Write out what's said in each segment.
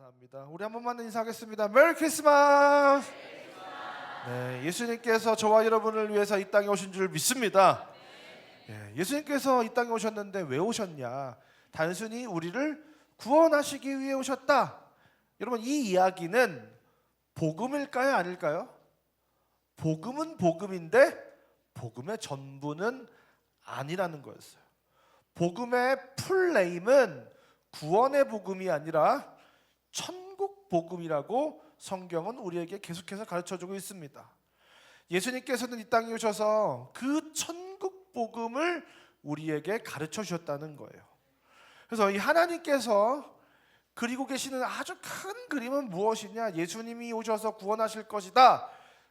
감사합니다. 우리 한 번만 인사하겠습니다. 메리 크리스마스. 네, 예수님께서 저와 여러분을 위해서 이 땅에 오신 줄 믿습니다. 예수님께서 이 땅에 오셨는데 왜 오셨냐? 단순히 우리를 구원하시기 위해 오셨다. 여러분, 이 이야기는 복음일까요, 아닐까요? 복음은 복음인데 복음의 전부는 아니라는 거였어요. 복음의 풀네임은 구원의 복음이 아니라 천국 복음이라고 성경은 우리에게 계속해서 가르쳐주고 있습니다. 예수님께서는 이 땅에 오셔서 그 천국 복음을 우리에게 가르쳐 주셨다는 거예요. 그래서 이 하나님께서 그리고 계시는 아주 큰 그림은 무엇이냐? 예수님이 오셔서 구원하실 것이다.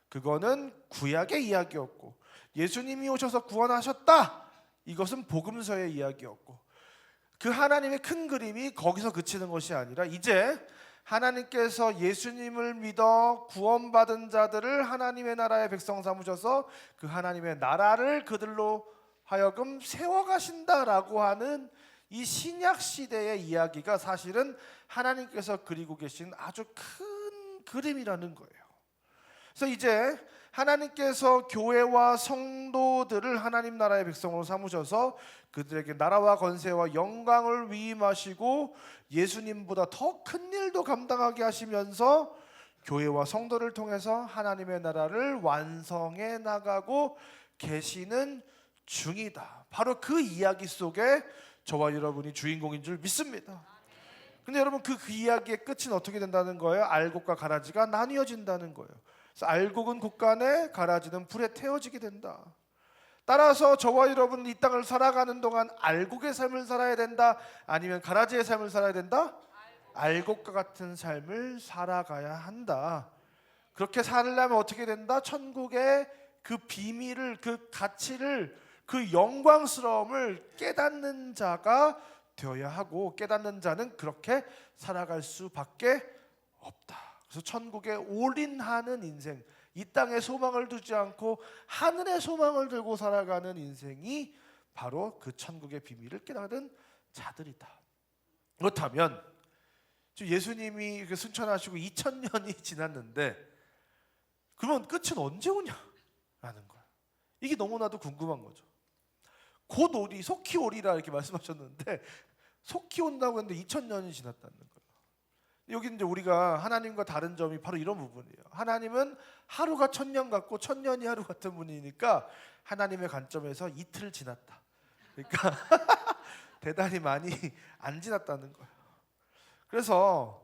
그거는 구약의 이야기였고, 예수님이 오셔서 구원하셨다. 이것은 복음서의 이야기였고, 그 하나님의 큰 그림이 거기서 그치는 것이 아니라 이제 하나님께서 예수님을 믿어 구원받은 자들을 하나님의 나라의 백성 삼으셔서 그 하나님의 나라를 그들로 하여금 세워가신다라고 하는 이 신약 시대의 이야기가 사실은 하나님께서 그리고 계신 아주 큰 그림이라는 거예요. 그래서 이제 하나님께서 교회와 성도들을 하나님 나라의 백성으로 삼으셔서 그들에게 나라와 권세와 영광을 위임하시고 예수님보다 더 큰 일도 감당하게 하시면서 교회와 성도를 통해서 하나님의 나라를 완성해 나가고 계시는 중이다. 바로 그 이야기 속에 저와 여러분이 주인공인 줄 믿습니다. 근데 여러분, 그 이야기의 끝은 어떻게 된다는 거예요? 알곡과 가라지가 나뉘어진다는 거예요. 그래서 알곡은 곳간에, 가라지는 불에 태워지게 된다. 따라서 저와 여러분은 이 땅을 살아가는 동안 알곡의 삶을 살아야 된다, 아니면 가라지의 삶을 살아야 된다? 알곡과 같은 삶을 살아가야 한다. 그렇게 살려면 어떻게 된다? 천국의 그 비밀을, 그 가치를, 그 영광스러움을 깨닫는 자가 되어야 하고, 깨닫는 자는 그렇게 살아갈 수밖에 없다. 그래서 천국에 올인하는 인생, 이 땅에 소망을 두지 않고 하늘의 소망을 들고 살아가는 인생이 바로 그 천국의 비밀을 깨닫는 자들이다. 그렇다면 예수님이 승천하시고 2000년이 지났는데 그러면 끝은 언제 오냐라는 거야. 이게 너무나도 궁금한 거죠. 곧 오리, 속히 오리라 이렇게 말씀하셨는데 속히 온다고 했는데 2000년이 지났다는 거예요. 여기 이제 우리가 하나님과 다른 점이 바로 이런 부분이에요. 하나님은 하루가 1000년 같고 1000년이 하루 같은 분이니까 하나님의 관점에서 이틀 지났다. 그러니까 대단히 많이 안 지났다는 거예요. 그래서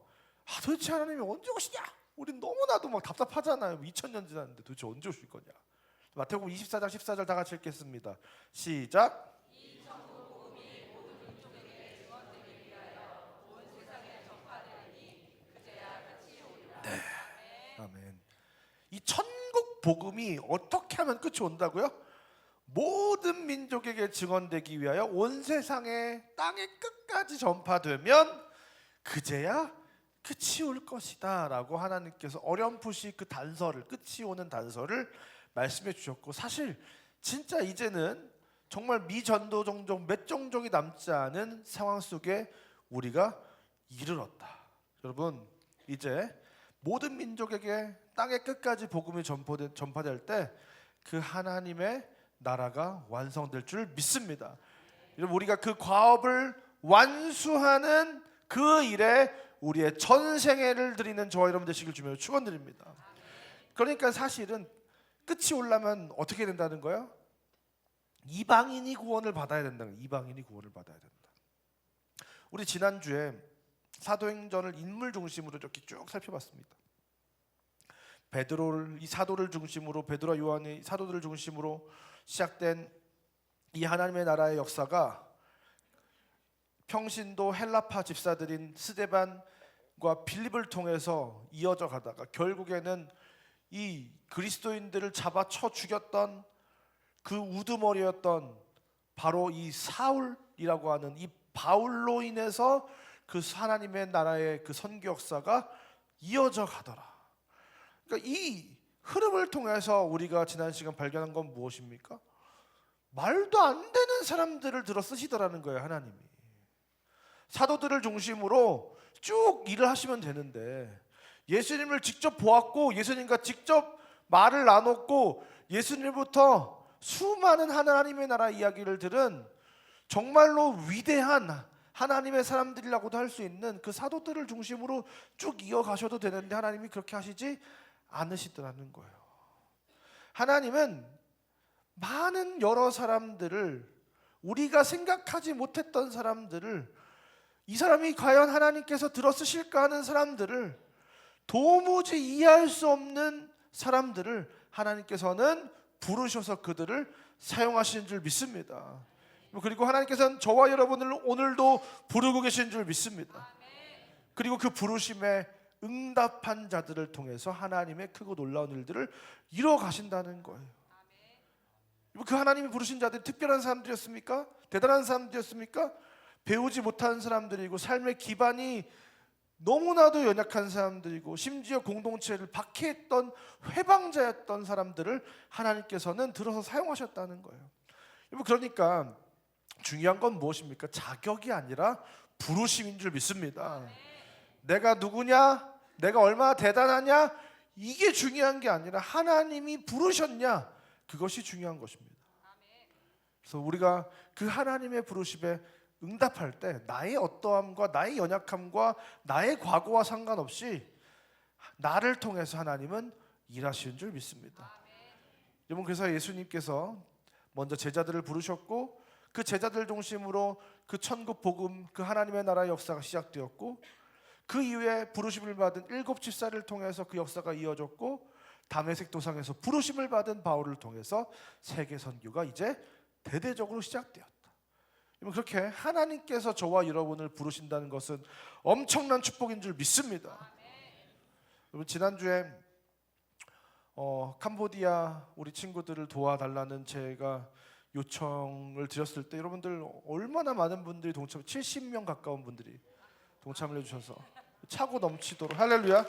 도대체 하나님이 언제 오시냐? 우린 너무나도 막 답답하잖아요. 2000년 지났는데 도대체 언제 오실 거냐? 마태복음 24장 14절 다 같이 읽겠습니다. 시작. 아멘. 이 천국 복음이 어떻게 하면 끝이 온다고요? 모든 민족에게 증언되기 위하여 온 세상의 땅의 끝까지 전파되면 그제야 끝이 올 것이다 라고 하나님께서 어렴풋이 그 단서를, 끝이 오는 단서를 말씀해 주셨고, 사실 진짜 이제는 정말 미전도 종족 몇 종족이 남지 않은 상황 속에 우리가 이르렀다. 여러분, 이제 모든 민족에게 땅의 끝까지 복음이 전파될 때 그 하나님의 나라가 완성될 줄 믿습니다. 여러분, 우리가 그 과업을 완수하는 그 일에 우리의 전생애를 드리는 저와 여러분 되시길 주며 축원드립니다. 그러니까 사실은 끝이 오려면 어떻게 된다는 거예요? 이방인이 구원을 받아야 된다는 거예요. 이방인이 구원을 받아야 된다. 우리 지난주에 사도행전을 인물 중심으로 이렇게 쭉 살펴봤습니다. 베드로를, 이 사도를 중심으로, 베드로와 요한의 사도들을 중심으로 시작된 이 하나님의 나라의 역사가 평신도 헬라파 집사들인 스데반과 빌립을 통해서 이어져 가다가 결국에는 이 그리스도인들을 잡아쳐 죽였던 그 우두머리였던 바로 이 사울이라고 하는 이 바울로 인해서 그 하나님의 나라의 그 선교 역사가 이어져 가더라. 그러니까 이 흐름을 통해서 우리가 지난 시간 발견한 건 무엇입니까? 말도 안 되는 사람들을 들어 쓰시더라는 거예요. 하나님이 사도들을 중심으로 쭉 일을 하시면 되는데 예수님을 직접 보았고 예수님과 직접 말을 나눴고 예수님부터 수많은 하나님의 나라 이야기를 들은 정말로 위대한 하나님의 사람들이라고도 할 수 있는 그 사도들을 중심으로 쭉 이어가셔도 되는데 하나님이 그렇게 하시지 않으시더라는 거예요. 하나님은 많은 여러 사람들을, 우리가 생각하지 못했던 사람들을, 이 사람이 과연 하나님께서 들어쓰실까 하는 사람들을, 도무지 이해할 수 없는 사람들을 하나님께서는 부르셔서 그들을 사용하시는 줄 믿습니다. 그리고 하나님께서는 저와 여러분을 오늘도 부르고 계신 줄 믿습니다. 그리고 그 부르심에 응답한 자들을 통해서 하나님의 크고 놀라운 일들을 이루어 가신다는 거예요. 그 하나님이 부르신 자들이 특별한 사람들이었습니까? 대단한 사람들이었습니까? 배우지 못한 사람들이고 삶의 기반이 너무나도 연약한 사람들이고 심지어 공동체를 박해했던 회방자였던 사람들을 하나님께서는 들어서 사용하셨다는 거예요. 그러니까 중요한 건 무엇입니까? 자격이 아니라 부르심인 줄 믿습니다. 내가 누구냐? 내가 얼마나 대단하냐? 이게 중요한 게 아니라 하나님이 부르셨냐? 그것이 중요한 것입니다. 그래서 우리가 그 하나님의 부르심에 응답할 때 나의 어떠함과 나의 연약함과 나의 과거와 상관없이 나를 통해서 하나님은 일하시는 줄 믿습니다. 여러분, 그래서 예수님께서 먼저 제자들을 부르셨고 그 제자들 중심으로 그 천국 복음, 그 하나님의 나라의 역사가 시작되었고 그 이후에 부르심을 받은 7 집사를 통해서 그 역사가 이어졌고 다메섹 도상에서 부르심을 받은 바울을 통해서 세계 선교가 이제 대대적으로 시작되었다. 그렇게 하나님께서 저와 여러분을 부르신다는 것은 엄청난 축복인 줄 믿습니다. 여러분, 지난주에 캄보디아 우리 친구들을 도와달라는 제가 요청을 드렸을 때 여러분들 얼마나 많은 분들이 70명 가까운 분들이 동참을 해주셔서 차고 넘치도록, 할렐루야,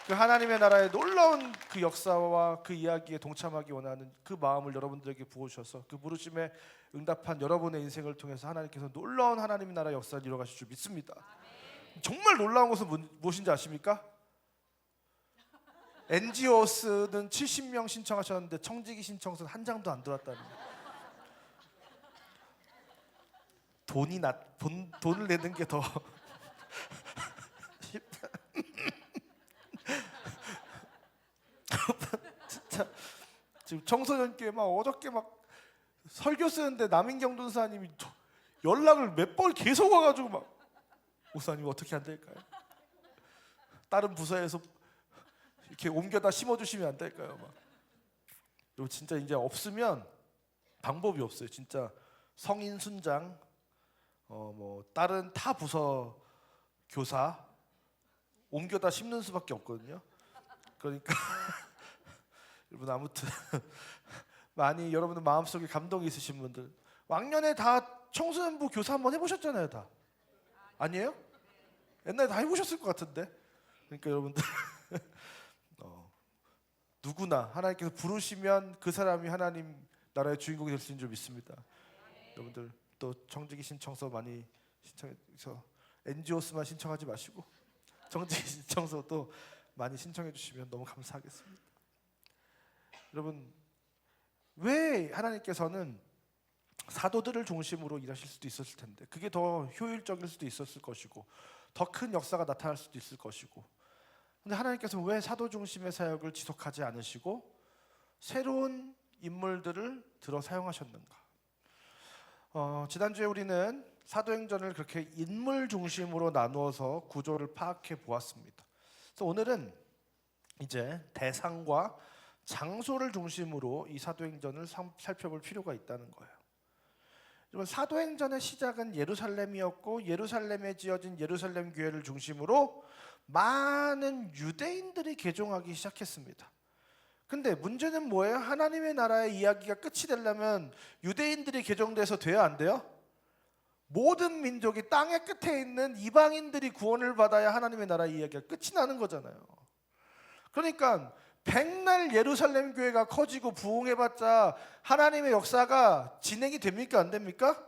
그 하나님의 나라의 놀라운 그 역사와 그 이야기에 동참하기 원하는 그 마음을 여러분들에게 부어주셔서 그 부르심에 응답한 여러분의 인생을 통해서 하나님께서 놀라운 하나님의 나라 역사를 이뤄가실 줄 믿습니다. 정말 놀라운 것은 무엇인지 아십니까? NGO스는 70명 신청하셨는데 청지기 신청서는 한 장도 안 들어왔다는 거예요. 돈을 내는 게 더 진짜 지금 청소년께 막 어저께 막 설교 쓰는데 남인경 전사님이 연락을 몇 번 계속 와가지고 막 목사님 어떻게 안 될까요? 다른 부서에서 이렇게 옮겨다 심어주시면 안 될까요? 막. 그리고 진짜 이제 없으면 방법이 없어요. 진짜 성인 순장, 뭐 다른 타 부서 교사 옮겨다 심는 수밖에 없거든요. 그러니까 여러분, 아무튼 많이 여러분들 마음속에 감동이 있으신 분들, 왕년에 다 청소년부 교사 한번 해보셨잖아요. 다 아니에요? 옛날에 다 해보셨을 것 같은데. 그러니까 여러분들 누구나 하나님께서 부르시면 그 사람이 하나님 나라의 주인공이 될 수 있는 줄 믿습니다. 여러분들 또 정직이 신청서 많이 신청해서 NGO스만 신청하지 마시고 정직이 신청서도 많이 신청해 주시면 너무 감사하겠습니다. 여러분, 왜 하나님께서는 사도들을 중심으로 일하실 수도 있었을 텐데 그게 더 효율적일 수도 있었을 것이고 더 큰 역사가 나타날 수도 있을 것이고, 근데 하나님께서 왜 사도 중심의 사역을 지속하지 않으시고 새로운 인물들을 들어 사용하셨는가? 지난주에 우리는 사도행전을 그렇게 인물 중심으로 나누어서 구조를 파악해 보았습니다. 그래서 오늘은 이제 대상과 장소를 중심으로 이 사도행전을 살펴볼 필요가 있다는 거예요. 여러분, 사도행전의 시작은 예루살렘이었고 예루살렘에 지어진 예루살렘 교회를 중심으로 많은 유대인들이 개종하기 시작했습니다. 근데 문제는 뭐예요? 하나님의 나라의 이야기가 끝이 되려면 유대인들이 개종돼서 돼야 안 돼요? 모든 민족이 땅의 끝에 있는 이방인들이 구원을 받아야 하나님의 나라의 이야기가 끝이 나는 거잖아요. 그러니까 백날 예루살렘 교회가 커지고 부흥해봤자 하나님의 역사가 진행이 됩니까? 안 됩니까?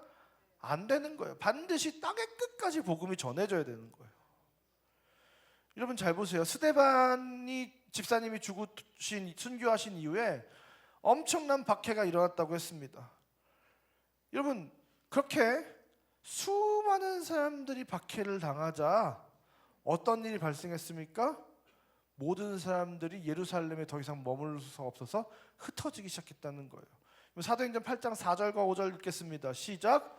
안 되는 거예요. 반드시 땅의 끝까지 복음이 전해져야 되는 거예요. 여러분 잘 보세요. 스데반이 집사님이 죽으신 순교하신 이후에 엄청난 박해가 일어났다고 했습니다. 여러분 그렇게 수많은 사람들이 박해를 당하자 어떤 일이 발생했습니까? 모든 사람들이 예루살렘에 더 이상 머물 수 없어서 흩어지기 시작했다는 거예요. 사도행전 8장 4절과 5절 읽겠습니다. 시작.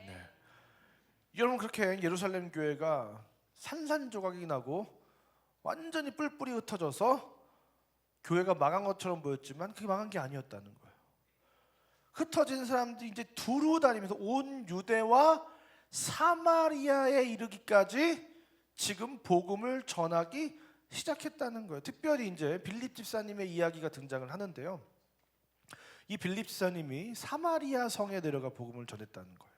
네. 여러분 그렇게 예루살렘 교회가 산산조각이 나고 완전히 뿔뿔이 흩어져서 교회가 망한 것처럼 보였지만 그게 망한 게 아니었다는 거예요. 흩어진 사람들이 이제 두루 다니면서 온 유대와 사마리아에 이르기까지 지금 복음을 전하기 시작했다는 거예요. 특별히 이제 빌립 집사님의 이야기가 등장을 하는데요. 이 빌립 집사님이 사마리아 성에 내려가 복음을 전했다는 거예요.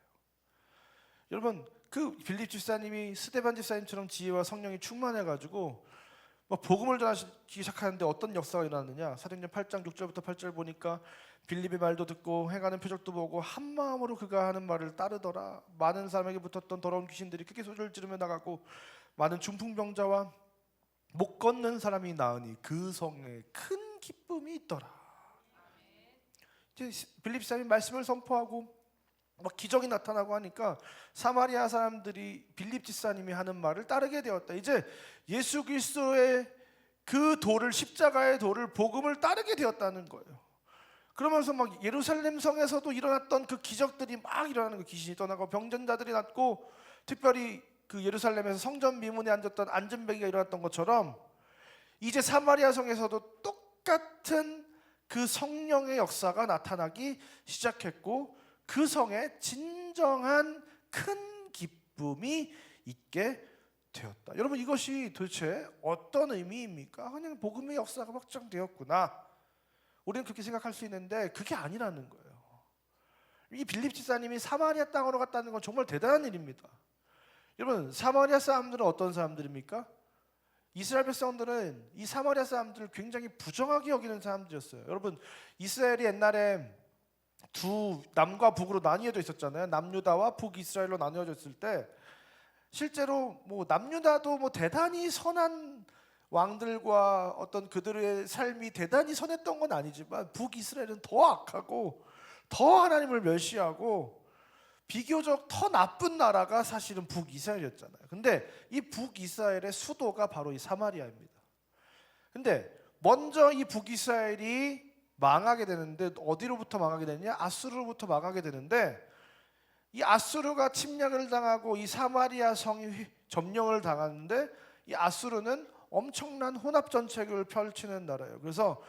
여러분 그 빌립 집사님이 스데반 집사님처럼 지혜와 성령이 충만해가지고 복음을 전하기 시작하는데 어떤 역사가 일어났느냐. 사도행전 8장 6절부터 8절 보니까 빌립의 말도 듣고 행하는 표적도 보고 한 마음으로 그가 하는 말을 따르더라. 많은 사람에게 붙었던 더러운 귀신들이 크게 소리를 지르며 나가고 많은 중풍병자와 못 걷는 사람이 나으니 그 성에 큰 기쁨이 있더라. 이제 빌립 사람이 말씀을 선포하고 막 기적이 나타나고 하니까 사마리아 사람들이 빌립 집사님이 하는 말을 따르게 되었다. 이제 예수 그리스도의 그 도를, 십자가의 도를, 복음을 따르게 되었다는 거예요. 그러면서 막 예루살렘 성에서도 일어났던 그 기적들이 막 일어나는 거예요. 귀신이 떠나고 병전자들이 낫고, 특별히 그 예루살렘에서 성전 미문에 앉았던 안전뱅이가 일어났던 것처럼 이제 사마리아 성에서도 똑같은 그 성령의 역사가 나타나기 시작했고, 그 성에 진정한 큰 기쁨이 있게 되었다. 여러분 이것이 도대체 어떤 의미입니까? 그냥 복음의 역사가 확장되었구나, 우리는 그렇게 생각할 수 있는데 그게 아니라는 거예요. 이 빌립 집사님이 사마리아 땅으로 갔다는 건 정말 대단한 일입니다. 여러분 사마리아 사람들은 어떤 사람들입니까? 이스라엘 백성들은 이 사마리아 사람들을 굉장히 부정하게 여기는 사람들이었어요. 여러분 이스라엘이 옛날에 두 남과 북으로 나뉘어져 있었잖아요. 남유다와 북이스라엘로 나뉘어져 있을 때 실제로 뭐 남유다도 뭐 대단히 선한 왕들과 어떤 그들의 삶이 대단히 선했던 건 아니지만 북이스라엘은 더 악하고 더 하나님을 멸시하고 비교적 더 나쁜 나라가 사실은 북이스라엘이었잖아요. 근데 이 북이스라엘의 수도가 바로 이 사마리아입니다. 근데 먼저 이 북이스라엘이 망하게 되는데 어디로부터 망하게 되느냐? 아수르로부터 망하게 되는데, 이 아수르가 침략을 당하고 이 사마리아 성이 점령을 당하는데 이 아수르는 엄청난 혼합 정책을 펼치는 나라예요. 그래서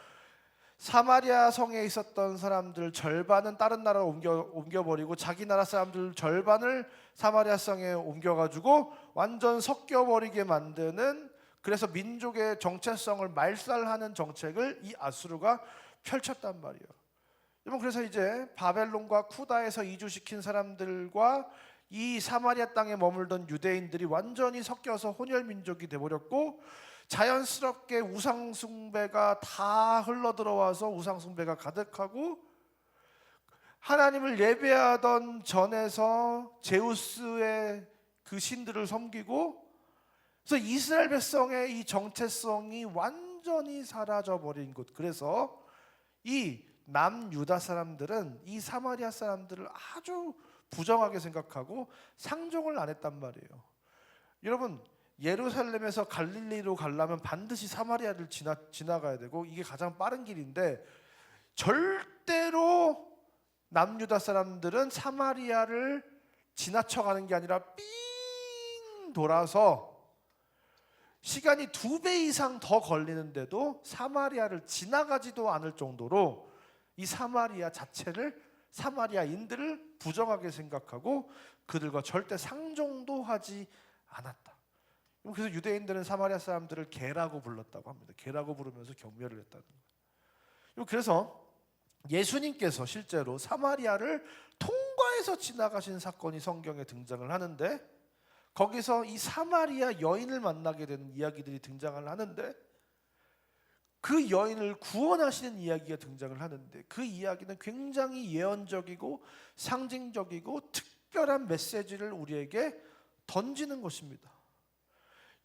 사마리아 성에 있었던 사람들 절반은 다른 나라로 옮겨버리고 자기 나라 사람들 절반을 사마리아 성에 옮겨가지고 완전 섞여버리게 만드는, 그래서 민족의 정체성을 말살하는 정책을 이 아수르가 펼쳤단 말이에요. 여러분 그래서 이제 바벨론과 쿠다에서 이주시킨 사람들과 이 사마리아 땅에 머물던 유대인들이 완전히 섞여서 혼혈 민족이 되어버렸고, 자연스럽게 우상 숭배가 다 흘러들어와서 우상 숭배가 가득하고, 하나님을 예배하던 전에서 제우스의 그 신들을 섬기고, 그래서 이스라엘 백성의 이 정체성이 완전히 사라져버린 곳. 그래서 이 남유다 사람들은 이 사마리아 사람들을 아주 부정하게 생각하고 상종을 안 했단 말이에요. 여러분 예루살렘에서 갈릴리로 가려면 반드시 사마리아를 지나가야 되고 이게 가장 빠른 길인데, 절대로 남유다 사람들은 사마리아를 지나쳐가는 게 아니라 삥 돌아서 시간이 2배 이상 더 걸리는데도 사마리아를 지나가지도 않을 정도로 이 사마리아 자체를, 사마리아인들을 부정하게 생각하고 그들과 절대 상종도 하지 않았다. 그래서 유대인들은 사마리아 사람들을 개라고 불렀다고 합니다. 개라고 부르면서 경멸을 했다는 거예요. 그래서 예수님께서 실제로 사마리아를 통과해서 지나가신 사건이 성경에 등장을 하는데, 거기서 이 사마리아 여인을 만나게 되는 이야기들이 등장을 하는데, 그 여인을 구원하시는 이야기가 등장을 하는데, 그 이야기는 굉장히 예언적이고 상징적이고 특별한 메시지를 우리에게 던지는 것입니다.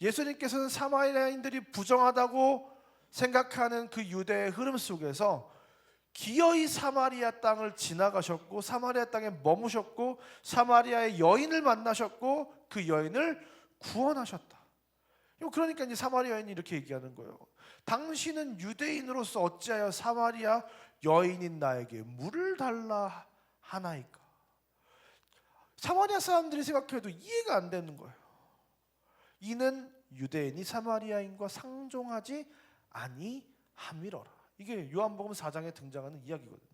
예수님께서는 사마리아인들이 부정하다고 생각하는 그 유대의 흐름 속에서 기어이 사마리아 땅을 지나가셨고, 사마리아 땅에 머무셨고, 사마리아의 여인을 만나셨고, 그 여인을 구원하셨다. 그러니까 이제 사마리아 여인이 이렇게 얘기하는 거예요. 당신은 유대인으로서 어찌하여 사마리아 여인인 나에게 물을 달라 하나이까? 사마리아 사람들이 생각해도 이해가 안 되는 거예요. 이는 유대인이 사마리아인과 상종하지 아니함이로라. 이게 요한복음 4장에 등장하는 이야기거든요.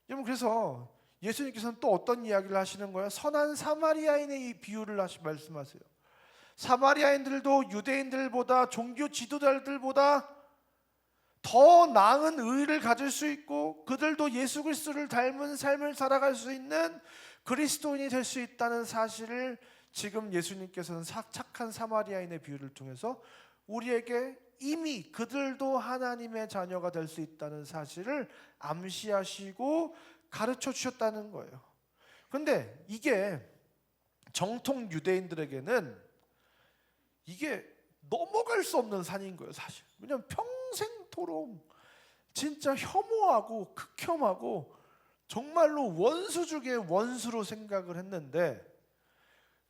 여러분, 그래서 예수님께서는 또 어떤 이야기를 하시는 거예요? 선한 사마리아인의 이 비유를 말씀하세요. 사마리아인들도 유대인들보다, 종교 지도자들보다 더 나은 의를 가질 수 있고, 그들도 예수 그리스도를 닮은 삶을 살아갈 수 있는 그리스도인이 될 수 있다는 사실을 지금 예수님께서는 착한 사마리아인의 비유를 통해서 우리에게 이미 그들도 하나님의 자녀가 될 수 있다는 사실을 암시하시고 가르쳐 주셨다는 거예요. 그런데 이게 정통 유대인들에게는 이게 넘어갈 수 없는 산인 거예요, 사실. 왜냐하면 평생토록 진짜 혐오하고 극혐하고 정말로 원수 중에 원수로 생각을 했는데,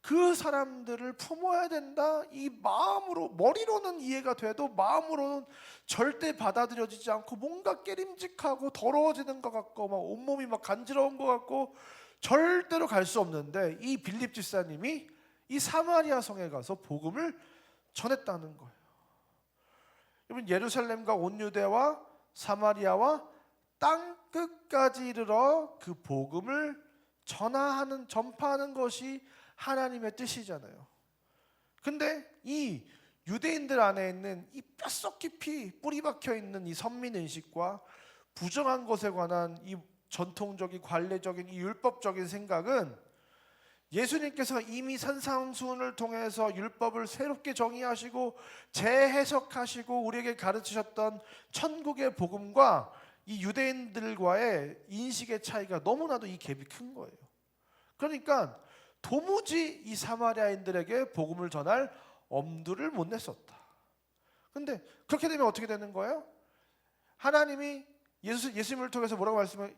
그 사람들을 품어야 된다, 이 마음으로, 머리로는 이해가 돼도 마음으로는 절대 받아들여지지 않고 뭔가 깨림직하고 더러워지는 것 같고 막 온몸이 막 간지러운 것 같고 절대로 갈 수 없는데, 이 빌립 집사님이 이 사마리아 성에 가서 복음을 전했다는 거예요. 여러분, 예루살렘과 온 유대와 사마리아와 땅 끝까지 이르러 그 복음을 전파하는 것이 하나님의 뜻이잖아요. 근데 이 유대인들 안에 있는 이 뼛속 깊이 뿌리 박혀 있는 이 선민의식과 부정한 것에 관한 이 전통적인 관례적인 이 율법적인 생각은 예수님께서 이미 산상수훈을 통해서 율법을 새롭게 정의하시고 재해석하시고 우리에게 가르치셨던 천국의 복음과 이 유대인들과의 인식의 차이가 너무나도 이 갭이 큰 거예요. 그러니까 도무지 이 사마리아인들에게 복음을 전할 엄두를 못 냈었다. 근데 그렇게 되면 어떻게 되는 거예요? 하나님이 예수님을 통해서 뭐라고 말씀해요?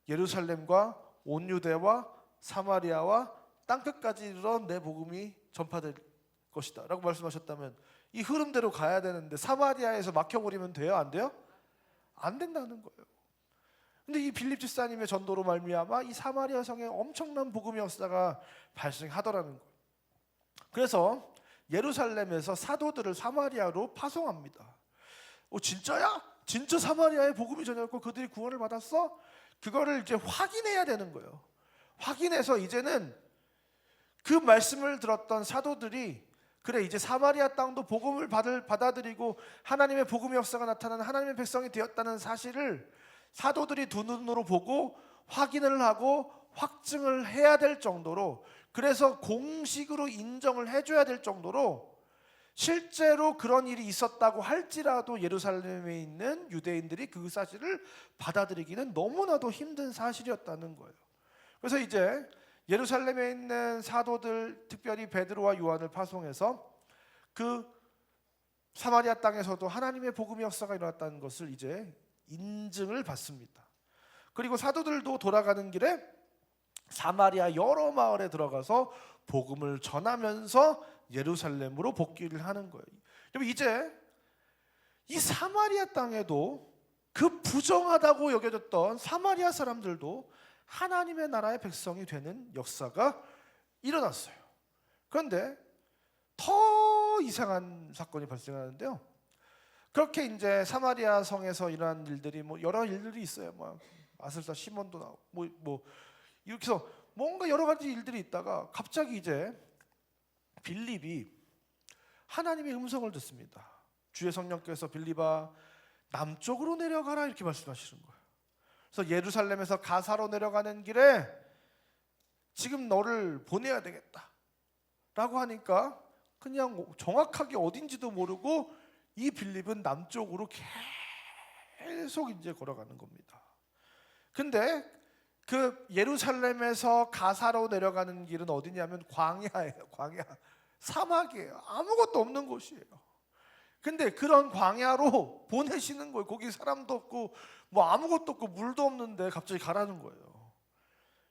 예루살렘과 온 유대와 사마리아와 땅끝까지 이르러 내 복음이 전파될 것이다 라고 말씀하셨다면 이 흐름대로 가야 되는데, 사마리아에서 막혀버리면 돼요? 안 돼요? 안 된다는 거예요. 근데 이 빌립 집사님의 전도로 말미암아 이 사마리아 성에 엄청난 복음의 역사가 발생하더라는 거예요. 그래서 예루살렘에서 사도들을 사마리아로 파송합니다. 진짜야? 진짜 사마리아에 복음이 전했고 그들이 구원을 받았어? 그거를 이제 확인해야 되는 거예요. 확인해서 이제는 그 말씀을 들었던 사도들이, 그래 이제 사마리아 땅도 복음을 받아들이고 하나님의 복음의 역사가 나타나는 하나님의 백성이 되었다는 사실을 사도들이 두 눈으로 보고 확인을 하고 확증을 해야 될 정도로, 그래서 공식으로 인정을 해줘야 될 정도로 실제로 그런 일이 있었다고 할지라도 예루살렘에 있는 유대인들이 그 사실을 받아들이기는 너무나도 힘든 사실이었다는 거예요. 그래서 이제 예루살렘에 있는 사도들, 특별히 베드로와 요한을 파송해서 그 사마리아 땅에서도 하나님의 복음의 역사가 일어났다는 것을 이제 인증을 받습니다. 그리고 사도들도 돌아가는 길에 사마리아 여러 마을에 들어가서 복음을 전하면서 예루살렘으로 복귀를 하는 거예요. 여러분, 이제 이 사마리아 땅에도 그 부정하다고 여겨졌던 사마리아 사람들도 하나님의 나라의 백성이 되는 역사가 일어났어요. 그런데 더 이상한 사건이 발생하는데요. 그렇게 이제 사마리아 성에서 일어난 일들이 여러 일들이 있어요. 마술사 시몬도 나오고 이렇게 해서 뭔가 여러 가지 일들이 있다가 갑자기 이제 빌립이 하나님의 음성을 듣습니다. 주의 성령께서 빌립아 남쪽으로 내려가라 이렇게 말씀하시는 거예요. 그래서 예루살렘에서 가사로 내려가는 길에 지금 너를 보내야 되겠다 하니까 그냥 정확하게 어딘지도 모르고 이 빌립은 남쪽으로 계속 이제 걸어가는 겁니다. 근데 그 예루살렘에서 가사로 내려가는 길은 어디냐면 광야예요. 광야, 사막이에요. 아무것도 없는 곳이에요. 근데 그런 광야로 보내시는 거예요. 거기 사람도 없고 뭐 아무것도 없고 물도 없는데 갑자기 가라는 거예요.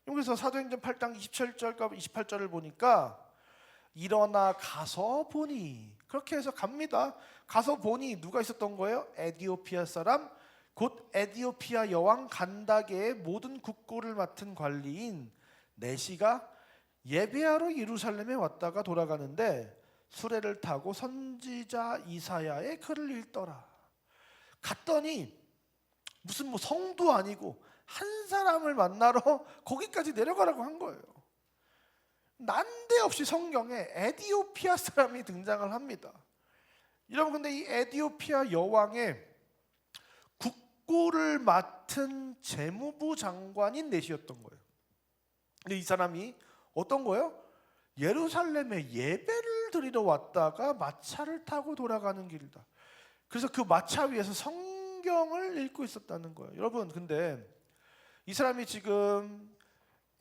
그래서 사도행전 8장 27절과 28절을 보니까 일어나 가서 보니, 그렇게 해서 갑니다. 가서 보니 누가 있었던 거예요? 에디오피아 사람, 곧 에디오피아 여왕 간다게의 모든 국고를 맡은 관리인 내시가 예배하러 예루살렘에 왔다가 돌아가는데 수레를 타고 선지자 이사야의 글을 읽더라. 갔더니 무슨 뭐 성도 아니고 한 사람을 만나러 거기까지 내려가라고 한 거예요. 난데없이 성경에 에디오피아 사람이 등장을 합니다. 여러분, 근데 이 에디오피아 여왕의 국고를 맡은 재무부 장관인 넷이었던 거예요. 근데 이 사람이 어떤 거예요? 예루살렘에 예배를 드리러 왔다가 마차를 타고 돌아가는 길이다. 그래서 그 마차 위에서 성경을 읽고 있었다는 거예요. 여러분, 근데 이 사람이 지금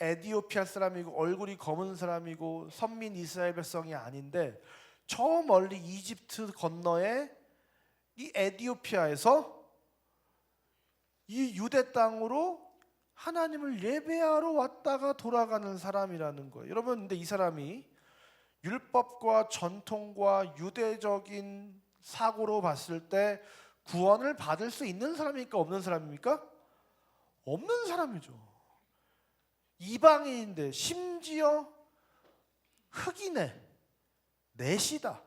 에디오피아 사람이고 얼굴이 검은 사람이고 선민 이스라엘 백성이 아닌데 저 멀리 이집트 건너에 이 에디오피아에서 이 유대 땅으로 하나님을 예배하러 왔다가 돌아가는 사람이라는 거예요. 여러분, 근데 이 사람이 율법과 전통과 유대적인 사고로 봤을 때 구원을 받을 수 있는 사람입니까? 없는 사람입니까? 없는 사람이죠. 이방인인데 심지어 흑인의 넷이다.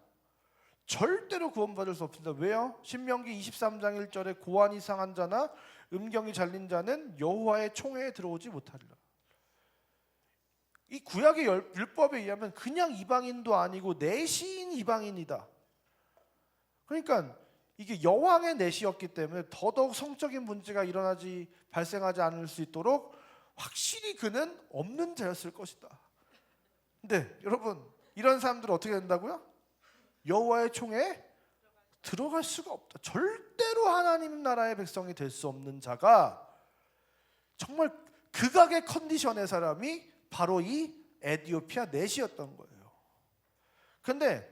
절대로 구원받을 수 없습니다. 왜요? 신명기 23장 1절에 고환이 상한 자나 음경이 잘린 자는 여호와의 총회에 들어오지 못하리라. 이 구약의 율법에 의하면 그냥 이방인도 아니고 넷인 이방인이다. 그러니까 이게 여왕의 넷이었기 때문에 더더욱 성적인 문제가 발생하지 않을 수 있도록 확실히 그는 없는 자였을 것이다. 근데 여러분, 이런 사람들은 어떻게 된다고요? 여호와의 총회에 들어갈 수가 없다. 절대로 하나님 나라의 백성이 될 수 없는 자가 정말 극악의 컨디션의 사람이 바로 이 에디오피아 넷이었던 거예요. 근데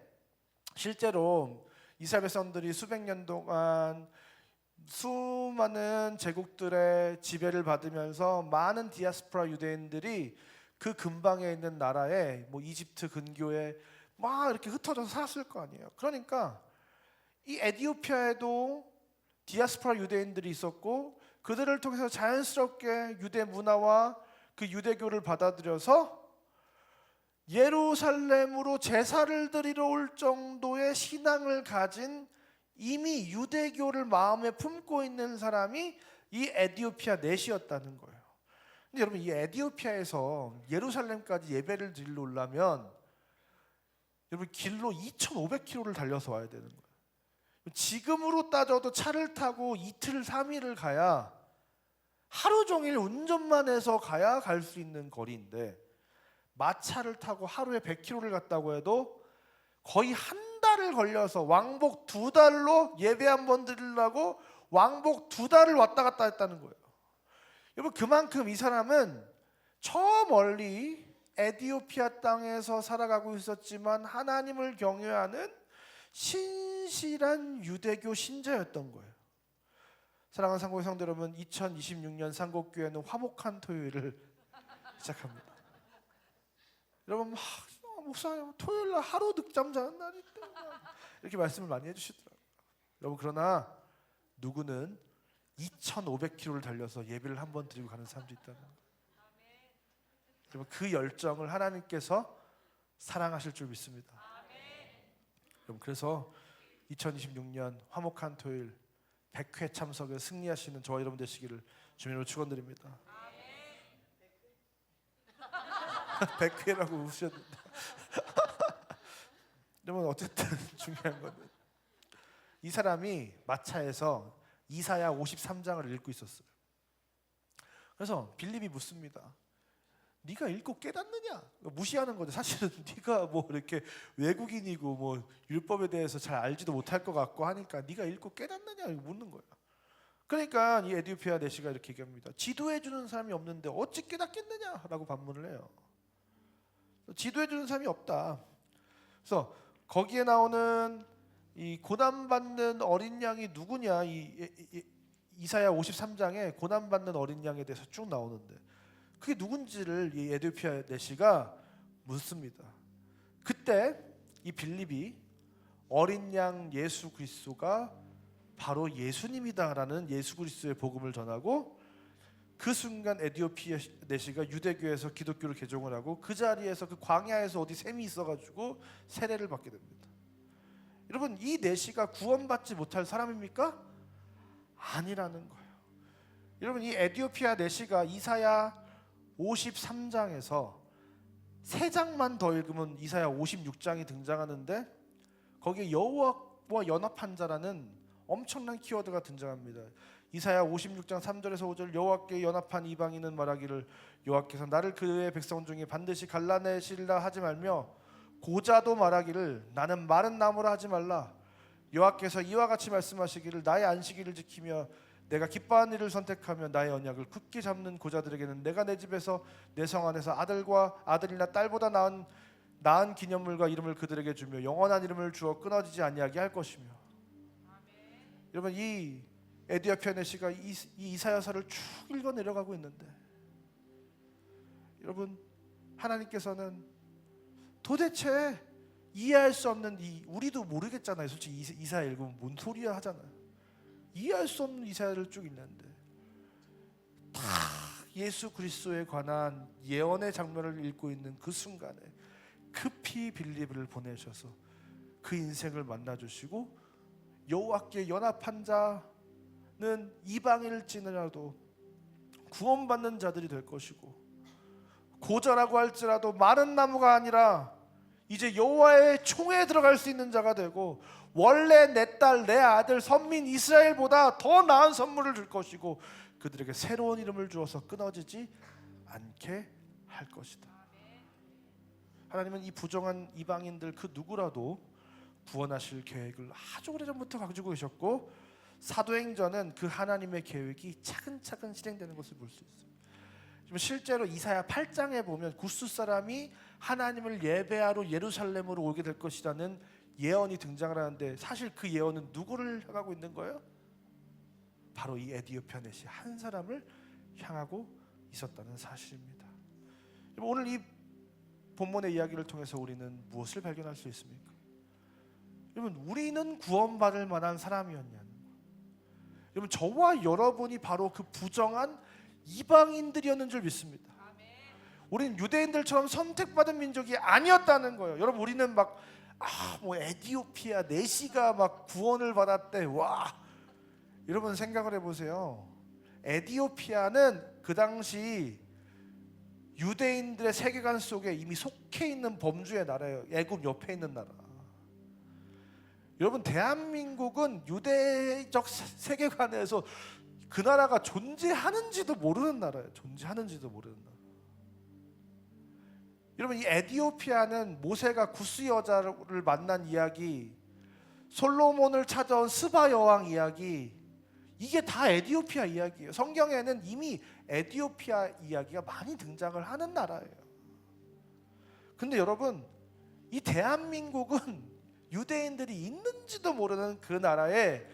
실제로 이스라엘 백성들이 수백 년 동안 수많은 제국들의 지배를 받으면서 많은 디아스포라 유대인들이 그 근방에 있는 나라에 뭐 이집트 근교에 막 이렇게 흩어져서 살았을 거 아니에요. 그러니까 이 에디오피아에도 디아스포라 유대인들이 있었고 그들을 통해서 자연스럽게 유대 문화와 그 유대교를 받아들여서 예루살렘으로 제사를 드리러 올 정도의 신앙을 가진 이미 유대교를 마음에 품고 있는 사람이 이 에디오피아 넷이었다는 거예요. 근데 여러분, 이 에디오피아에서 예루살렘까지 예배를 드리러 오려면 여러분 길로 2,500km를 달려서 와야 되는 거예요. 지금으로 따져도 차를 타고 이틀 3일을 가야 하루 종일 운전만 해서 가야 갈 수 있는 거리인데 마차를 타고 하루에 100km를 갔다고 해도 거의 한 달을 걸려서 왕복 2달로 예배 한 번 드리려고 왕복 2달을 왔다 갔다 했다는 거예요. 여러분, 그만큼 이 사람은 저 멀리 에디오피아 땅에서 살아가고 있었지만 하나님을 경외하는 신실한 유대교 신자였던 거예요. 사랑하는 상고의 성도 여러분, 2026년 상고교회는 화목한 토요일을 시작합니다. 여러분, 목사님 토요일날 하루 늦잠 자는 날인데 이렇게 말씀을 많이 해주시더라고요. 여러분, 그러나 누구는 2,500km를 달려서 예배를 한 번 드리고 가는 사람도 있다는 거예요. 여러분, 그 열정을 하나님께서 사랑하실 줄 믿습니다. 여러분, 그래서 2026년 화목한 토요일 100회 참석에 승리하시는 저와 여러분 되시기를 주님으로 축원드립니다. 100회라고 우셨는데 여러분, 어쨌든 중요한 거는 이 사람이 마차에서 이사야 53장을 읽고 있었어요. 그래서 빌립이 묻습니다. 네가 읽고 깨닫느냐? 무시하는 거죠. 사실은 네가 뭐 이렇게 외국인이고 뭐 율법에 대해서 잘 알지도 못할 것 같고 하니까 네가 읽고 깨닫느냐 묻는 거야. 그러니까 이 에디오피아 내시가 이렇게 얘기합니다. 지도해 주는 사람이 없는데 어찌 깨닫겠느냐라고 반문을 해요. 지도해 주는 사람이 없다. 그래서 거기에 나오는 이 고난받는 어린 양이 누구냐? 이사야 53장에 고난받는 어린 양에 대해서 쭉 나오는데 그게 누군지를 이 에디오피아 내시가 묻습니다. 그때 이 빌립이 어린 양 예수 그리스도가 바로 예수님이다라는 예수 그리스도의 복음을 전하고 그 순간 에디오피아 내시가 유대교에서 기독교를 개종을 하고 그 자리에서 그 광야에서 어디 샘이 있어가지고 세례를 받게 됩니다. 여러분 이 내시가 구원받지 못할 사람입니까? 아니라는 거예요. 여러분 이 에디오피아 내시가 이사야 53장에서 3장만 더 읽으면 이사야 56장이 등장하는데 거기에 여호와와 연합한 자라는 엄청난 키워드가 등장합니다. 이사야 56장 3절에서 5절 여호와께 연합한 이방인은 말하기를 여호와께서 나를 그의 백성 중에 반드시 갈라내시리라 하지 말며 고자도 말하기를 나는 마른 나무라 하지 말라. 여호와께서 이와 같이 말씀하시기를 나의 안식일을 지키며 내가 기뻐하는 일을 선택하며 나의 언약을 굳게 잡는 고자들에게는 내가 내 집에서 내 성 안에서 아들과 아들이나 딸보다 나은 기념물과 이름을 그들에게 주며 영원한 이름을 주어 끊어지지 아니하게 할 것이며. 여러분 이 에디오피아 내시가 이 이사야서를 쭉 읽어 내려가고 있는데 여러분 하나님께서는 도대체 이해할 수 없는 우리도 모르겠잖아요. 솔직히 이사야 읽으면 뭔 소리야 하잖아요. 이해할 수 없는 이사야를 쭉 읽는데 다 예수 그리스도에 관한 예언의 장면을 읽고 있는 그 순간에 급히 빌립을 보내셔서 그 인생을 만나주시고 여호와께 연합한 자는 이방일지라도 구원받는 자들이 될 것이고 고자라고 할지라도 마른 나무가 아니라 이제 여호와의 총에 들어갈 수 있는 자가 되고 원래 내 딸 내 아들 선민 이스라엘보다 더 나은 선물을 줄 것이고 그들에게 새로운 이름을 주어서 끊어지지 않게 할 것이다. 하나님은 이 부정한 이방인들 그 누구라도 구원하실 계획을 아주 오래전부터 가지고 계셨고 사도행전은 그 하나님의 계획이 차근차근 실행되는 것을 볼 수 있어요. 실제로 이사야 8장에 보면 구스 사람이 하나님을 예배하러 예루살렘으로 오게 될 것이라는 예언이 등장을 하는데 사실 그 예언은 누구를 향하고 있는 거예요? 바로 이 에디오피아 내시 한 사람을 향하고 있었다는 사실입니다. 오늘 이 본문의 이야기를 통해서 우리는 무엇을 발견할 수 있습니까? 여러분 우리는 구원받을 만한 사람이었냐는 거예요. 여러분 저와 여러분이 바로 그 부정한 이방인들이었는 줄 믿습니다. 우리는 유대인들처럼 선택받은 민족이 아니었다는 거예요. 여러분 우리는 뭐 에디오피아 내시가 막 구원을 받았대. 와. 여러분 생각을 해보세요. 에디오피아는 그 당시 유대인들의 세계관 속에 이미 속해 있는 범주의 나라예요. 애굽 옆에 있는 나라. 여러분 대한민국은 유대적 세계관에서 그 나라가 존재하는지도 모르는 나라예요. 존재하는지도 모르는 나라. 여러분 이 에디오피아는 모세가 구스 여자를 만난 이야기, 솔로몬을 찾아온 스바 여왕 이야기, 이게 다 에디오피아 이야기예요. 성경에는 이미 에디오피아 이야기가 많이 등장을 하는 나라예요. 근데 여러분 이 대한민국은 유대인들이 있는지도 모르는 그 나라에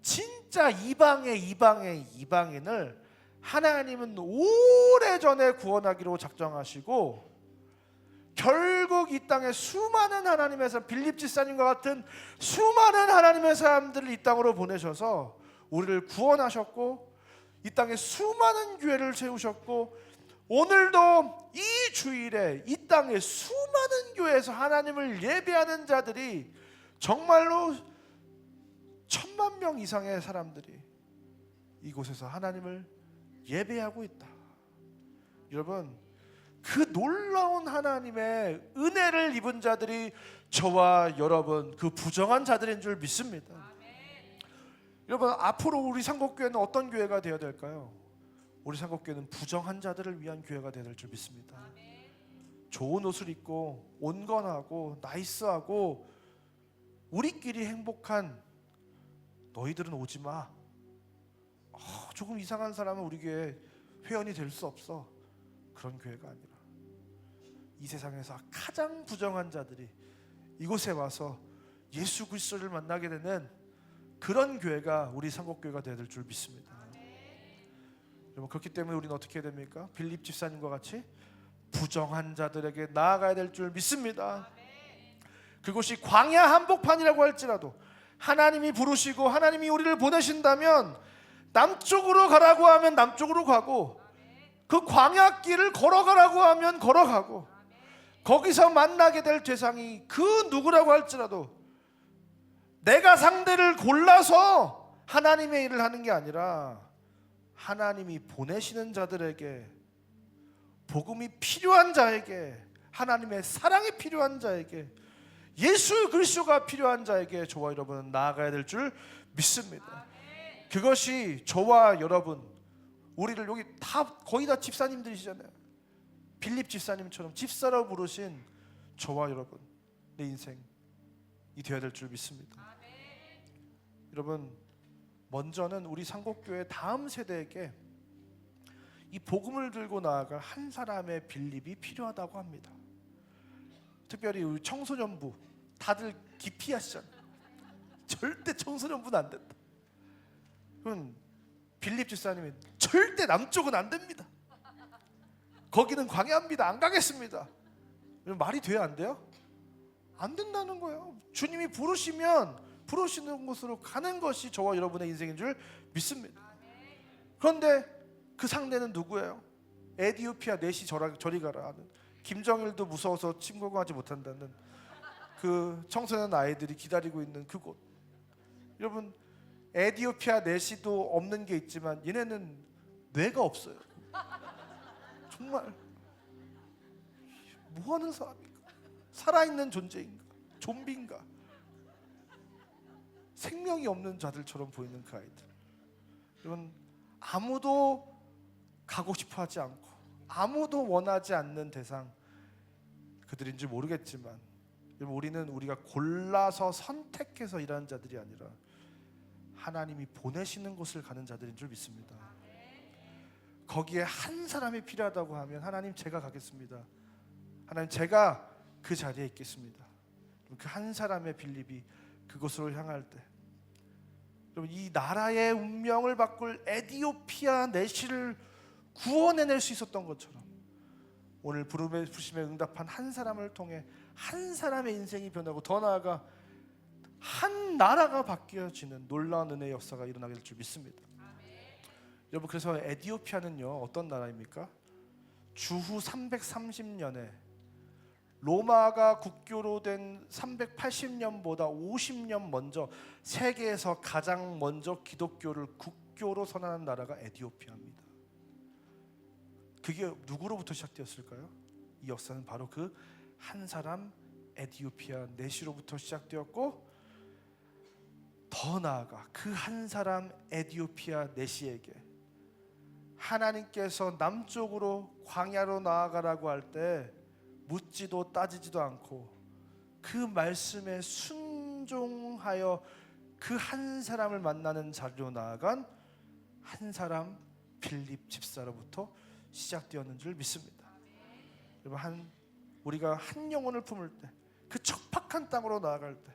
진짜 이방의 이방인을 하나님은 오래전에 구원하기로 작정하시고 결국 이 땅에 수많은 하나님의 사람, 빌립 집사님과 같은 수많은 하나님의 사람들을 이 땅으로 보내셔서 우리를 구원하셨고 이 땅에 수많은 교회를 세우셨고 오늘도 이 주일에 이 땅에 수많은 교회에서 하나님을 예배하는 자들이 정말로 1000만 명 이상의 사람들이 이곳에서 하나님을 예배하고 있다. 여러분 그 놀라운 하나님의 은혜를 입은 자들이 저와 여러분 그 부정한 자들인 줄 믿습니다. 여러분 앞으로 우리 상곡교회는 어떤 교회가 되어야 될까요? 우리 상곡교회는 부정한 자들을 위한 교회가 되어야 될 줄 믿습니다. 좋은 옷을 입고 온건하고 나이스하고 우리끼리 행복한 너희들은 오지 마. 조금 이상한 사람은 우리 교회 회원이 될 수 없어. 그런 교회가 아니라 이 세상에서 가장 부정한 자들이 이곳에 와서 예수 그리스도를 만나게 되는 그런 교회가 우리 상곡교회가 되어야 될 줄 믿습니다. 여러분, 그렇기 때문에 우리는 어떻게 해야 됩니까? 빌립 집사님과 같이 부정한 자들에게 나아가야 될 줄 믿습니다. 그것이 광야 한복판이라고 할지라도 하나님이 부르시고 하나님이 우리를 보내신다면 남쪽으로 가라고 하면 남쪽으로 가고, 그 광야길을 걸어가라고 하면 걸어가고, 거기서 만나게 될 대상이 그 누구라고 할지라도 내가 상대를 골라서 하나님의 일을 하는 게 아니라 하나님이 보내시는 자들에게, 복음이 필요한 자에게, 하나님의 사랑이 필요한 자에게, 예수 그리스도가 필요한 자에게 저와 여러분은 나아가야 될 줄 믿습니다. 그것이 저와 여러분, 우리를 여기 거의 다 집사님들이시잖아요. 빌립 집사님처럼 집사로 부르신 저와 여러분, 내 인생이 되어야 될 줄 믿습니다. 여러분, 먼저는 우리 상곡교회 다음 세대에게 이 복음을 들고 나아갈 한 사람의 빌립이 필요하다고 합니다. 특별히 우리 청소년부 다들 기피하시잖아요. 절대 청소년부는 안 된다. 그럼 빌립 집사님이 절대 남쪽은 안 됩니다. 거기는 광야입니다. 안 가겠습니다. 말이 돼요, 안 돼요? 안 된다는 거예요. 주님이 부르시는 곳으로 가는 것이 저와 여러분의 인생인 줄 믿습니다. 그런데 그 상대는 누구예요? 에티오피아 넷이 저리 가라 하는, 김정일도 무서워서 침공하지 못한다는 그 청소년 아이들이 기다리고 있는 그곳. 여러분, 에티오피아 넷이도 없는 게 있지만 얘네는 뇌가 없어요. 정말 뭐하는 사람인가? 살아있는 존재인가? 좀비인가? 생명이 없는 자들처럼 보이는 그 아이들. 여러분, 아무도 가고 싶어하지 않고 아무도 원하지 않는 대상, 그들인지 모르겠지만 여러분, 우리는 우리가 골라서 선택해서 일하는 자들이 아니라 하나님이 보내시는 곳을 가는 자들인 줄 믿습니다. 거기에 한 사람이 필요하다고 하면 하나님, 제가 가겠습니다. 하나님, 제가 그 자리에 있겠습니다. 그 한 사람의 빌립이 그곳으로 향할 때, 여러분, 이 나라의 운명을 바꿀 에티오피아 내시를 구원해낼 수 있었던 것처럼 오늘 부르심에 응답한 한 사람을 통해 한 사람의 인생이 변하고, 더 나아가 한 나라가 바뀌어지는 놀라운 은혜의 역사가 일어나게 될 줄 믿습니다. 여러분, 그래서 에티오피아는요, 어떤 나라입니까? 주후 330년에 로마가 국교로 된 380년보다 50년 먼저 세계에서 가장 먼저 기독교를 국교로 선언한 나라가 에티오피아입니다. 그게 누구로부터 시작되었을까요? 이 역사는 바로 그 한 사람 에티오피아 내시로부터 시작되었고, 더 나아가 그 한 사람 에티오피아 내시에게 하나님께서 남쪽으로 광야로 나아가라고 할 때 묻지도 따지지도 않고 그 말씀에 순종하여 그 한 사람을 만나는 자리로 나아간 한 사람 빌립 집사로부터 시작되었는 줄 믿습니다. 여러분, 우리가 한 영혼을 품을 때, 그 척박한 땅으로 나아갈 때,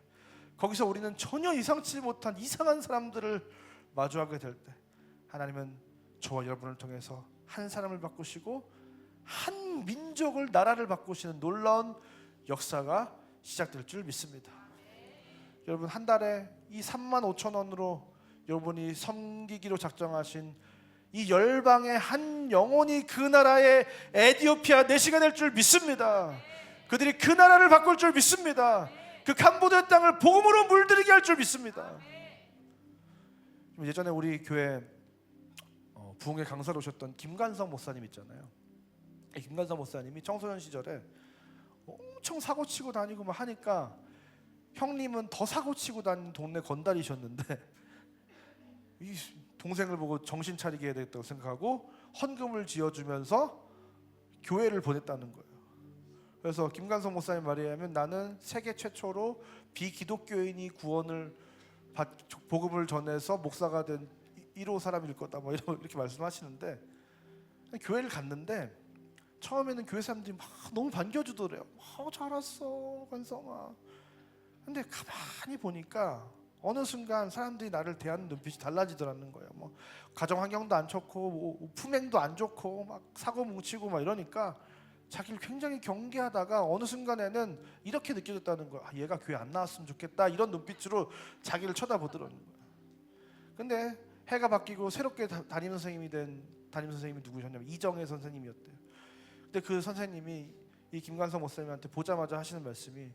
거기서 우리는 전혀 예상치 못한 이상한 사람들을 마주하게 될 때 하나님은 저와 여러분을 통해서 한 사람을 바꾸시고 한 민족을, 나라를 바꾸시는 놀라운 역사가 시작될 줄 믿습니다. 여러분, 한 달에 이 35,000원으로 여러분이 섬기기로 작정하신 이 열방의 한 영혼이 그 나라의 에티오피아 내시가 될 줄 믿습니다. 그들이 그 나라를 바꿀 줄 믿습니다. 그 캄보디아 땅을 복음으로 물들이게 할 줄 믿습니다. 예전에 우리 교회 부흥회 강사로 오셨던 김관성 목사님 있잖아요. 김관성 목사님이 청소년 시절에 엄청 사고치고 다니고 막 하니까 형님은 더 사고치고 다니는 동네 건달이셨는데 동생을 보고 정신 차리게 해야 되겠다고 생각하고 헌금을 지어주면서 교회를 보냈다는 거예요. 그래서 김관성 목사님 말에 의하면 나는 세계 최초로 비기독교인이 구원을 복음을 전해서 목사가 된 1호 사람일 거다 뭐 이렇게 말씀하시는데, 교회를 갔는데 처음에는 교회 사람들이 막 너무 반겨주더래요. 잘 왔어 관성아. 근데 가만히 보니까 어느 순간 사람들이 나를 대하는 눈빛이 달라지더라는 거예요. 뭐 가정 환경도 안 좋고 뭐 품행도 안 좋고 막 사고 뭉치고 막 이러니까 자기를 굉장히 경계하다가 어느 순간에는 이렇게 느껴졌다는 거야. 얘가 교회 안 나왔으면 좋겠다, 이런 눈빛으로 자기를 쳐다보더라는 거야. 근데 해가 바뀌고 새롭게 담임 선생님이 누구셨냐면 이정혜 선생님이었대요. 근데 그 선생님이 이 김관성 목사님한테 보자마자 하시는 말씀이,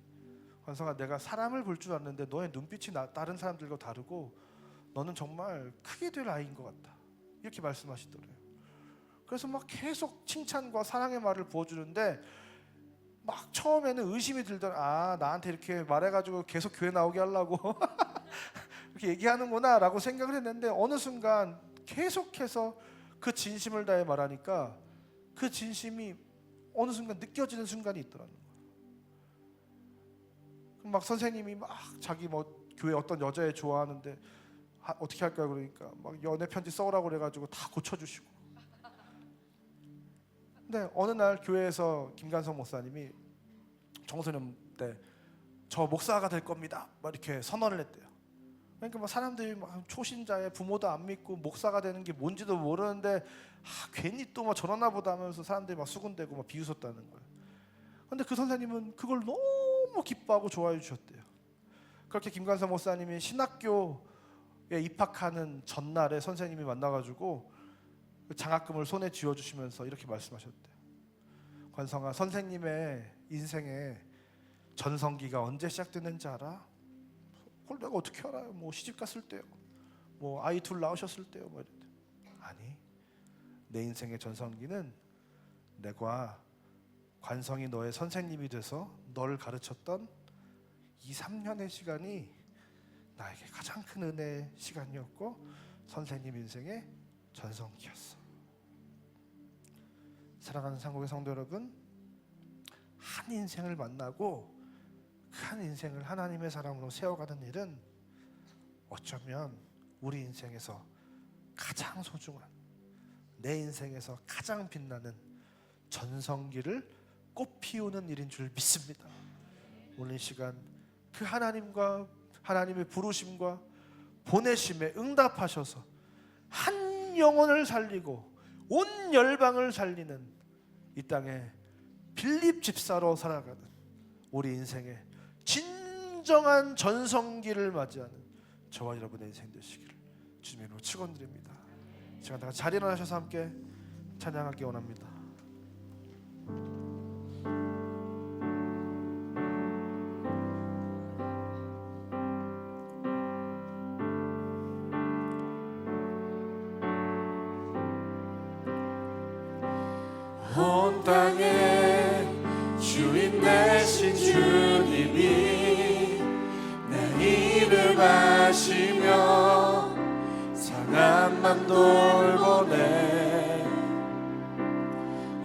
관성아, 내가 사람을 볼 줄 아는데 너의 눈빛이 다른 사람들과 다르고 너는 정말 크게 될 아이인 것 같다, 이렇게 말씀하시더래요. 그래서 막 계속 칭찬과 사랑의 말을 부어주는데 막 처음에는 의심이 들더라. 나한테 이렇게 말해가지고 계속 교회 나오게 하려고 이렇게 얘기하는구나 라고 생각을 했는데, 어느 순간 계속해서 그 진심을 다해 말하니까 그 진심이 어느 순간 느껴지는 순간이 있더라는 거예요. 막 선생님이 막 자기 뭐 교회 어떤 여자애 좋아하는데 어떻게 할까 그러니까 막 연애 편지 써오라고 그래가지고 다 고쳐주시고. 근데 어느 날 교회에서 김관성 목사님이 청소년 때 저 목사가 될 겁니다 막 이렇게 선언을 했대요. 그러니까 막 사람들이 막 초신자에 부모도 안 믿고 목사가 되는 게 뭔지도 모르는데 괜히 또 막 저러나 보다 하면서 사람들이 막 수군대고 막 비웃었다는 거예요. 근데 그 선생님은 그걸 너무 기뻐하고 좋아해 주셨대요. 그렇게 김관성 목사님이 신학교에 입학하는 전날에 선생님이 만나가지고 장학금을 손에 쥐어주시면서 이렇게 말씀하셨대요. 관성아, 선생님의 인생에 전성기가 언제 시작됐는지 알아? 그걸 내가 어떻게 알아요? 뭐 시집 갔을 때요, 뭐 아이 둘 낳으셨을 때요, 뭐 이랬대. 아니, 내 인생의 전성기는 내가 관성이 너의 선생님이 돼서 너를 가르쳤던 2-3년의 시간이 나에게 가장 큰 은혜의 시간이었고 선생님 인생의 전성기였어. 사랑하는 상국의 성도 여러분, 한 인생을 만나고 그 한 인생을 하나님의 사람으로 세워가는 일은 어쩌면 우리 인생에서 가장 소중한, 내 인생에서 가장 빛나는 전성기를 꽃피우는 일인 줄 믿습니다. 오늘 이 시간 그 하나님과 하나님의 부르심과 보내심에 응답하셔서 한 영혼을 살리고 온 열방을 살리는 이 땅에 빌립 집사로 살아가는 우리 인생의 진정한 전성기를 맞이하는 저와 여러분의 인생 되시기를 주님으로 축원드립니다. 시간 다 같이 자리에 일어나셔서 함께 찬양하기 원합니다. 온 땅의 주인 되신 주님이 내 이름 아시며 상함만 돌보네.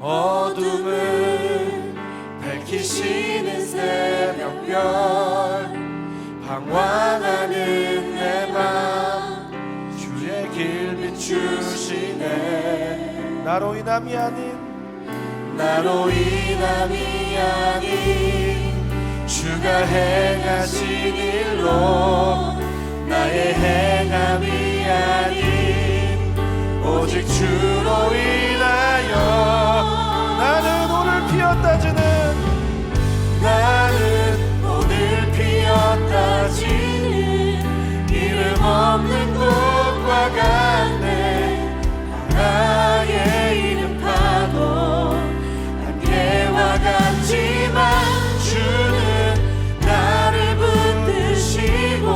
어둠을 밝히시는 새벽별 방황하는 내 맘 주의 길 비추시네. 나로 인함이 아닌 나로 인함이 아닌 주가 행하신 일로 나의 행함이 아닌 오직 주로 인하여 나는 오늘 피었다 지는 나는 오늘 피었다 지는 이름 없는 꽃과 같네. 나의 이름 파도 안개와 같지만 주는 나를 붙드시고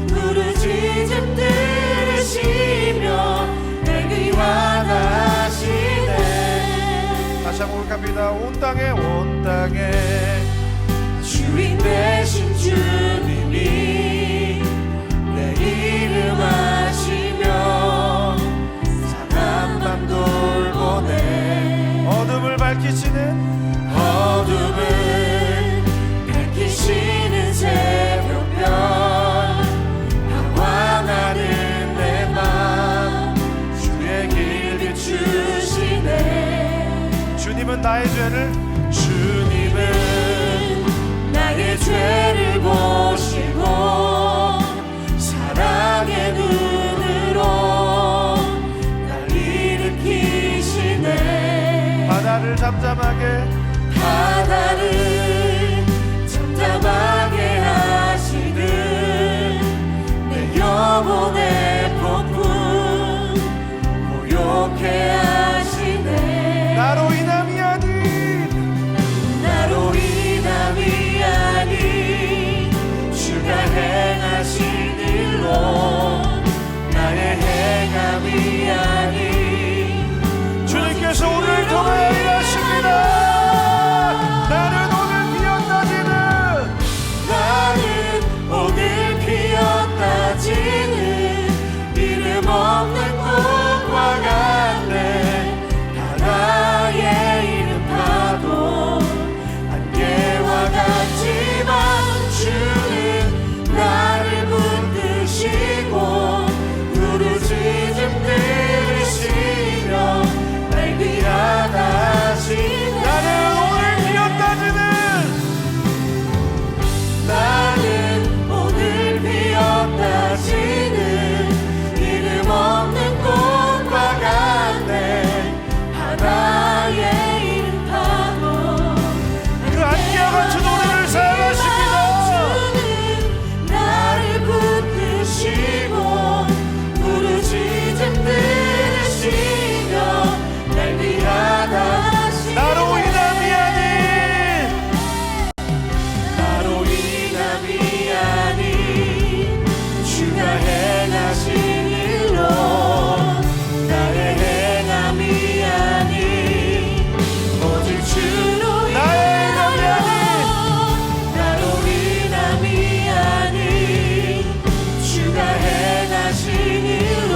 부르짖음 들으시며 내게 위안하시네. 다시 한번 갑니다. 온 땅에 주인 되신 주님이 내 이름 아시며 밝히시는 어둠을 밝히시는 새벽별 방황하는 내 맘 주의 길 비추시네. 주님은 나의 죄를 주님은 나의 죄를 보시고 사랑의 눈으로 날 일으키시네. 바다를 잠잠하게 잠잠하게 하시는 내 영혼의 폭풍 고요케 하시네. 나로 인함이 아닌 주가 행하신 일로 나의 행함이 아닌 주님께서 오늘 통하여 일하십니다. 나는 오늘 피었다지는 이름 없는 꽃과 같네. 바다의 이름 파도 안개와 같지만 주는 나를 붙드시고 부르짖음 들으시며 날 귀하다 하시네. 나는 오늘 피었다지는 이름 없는 꽃과 같네. 바다의 이름 파도 그 안개와 같은 노래를 사랑하십니다. 주는 나를 붙드시고 부르짖음 들으시며 날 위하다 하시네. 나로 인함이 아닌 주가 행하신 일로 나의 행함이 아닌 오직 주로 나의 인함이 나로 인함이 아닌 주가 행하신 일로